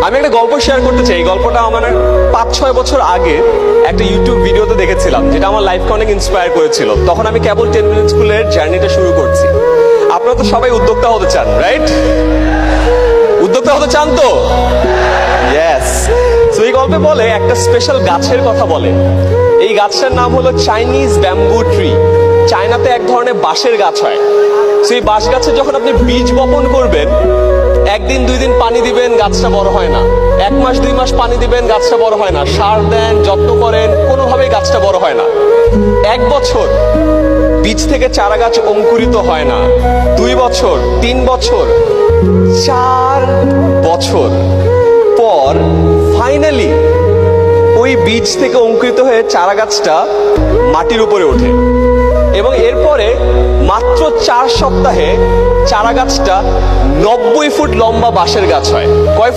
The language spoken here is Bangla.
আমি একটা গল্প শেয়ার করতে চাই। এই গল্পটা আমার 5-6 বছর আগে একটা ইউটিউব ভিডিওতে দেখেছিলাম, যেটা আমার লাইফকে অনেক ইন্সপায়ার করেছিল। তখন আমি কেবল 10 মিনিট স্কুলের জার্নিটা শুরু করছি। আপনারা তো সবাই উদ্যোক্তা হতে চান, রাইট? উদ্যোক্তা হতে চান তো? ইয়েস। তো এই গল্পে বলে একটা স্পেশাল গাছের কথা বলে। এই গাছটার নাম হলো চাইনিজ ব্যাম্বু ট্রি। চায়নাতে এক ধরনের বাঁশের গাছ হয়। সেই বাঁশ গাছে যখন আপনি বীজ বপন করবেন, 1 দিন 2 দিন পানি দিবেন, গাছটা বড় হয় না। 1 মাস 2 মাস পানি দিবেন, গাছটা বড় হয় না। সার দেন, যত্ন করেন, কোনোভাবেই গাছটা বড় হয় না। 1 বছর বীজ থেকে চারা গাছ অঙ্কুরিত হয় না। 2 বছর, 3 বছর, 4 বছর পর ফাইনালি ওই বীজ থেকে অঙ্কুরিত হয়ে চারা গাছটা মাটির উপরে ওঠে। এবং এরপরে মাত্র 4 সপ্তাহে চারা গাছটা 90 ফুট লম্বা বাঁশের গাছ হয়। কয়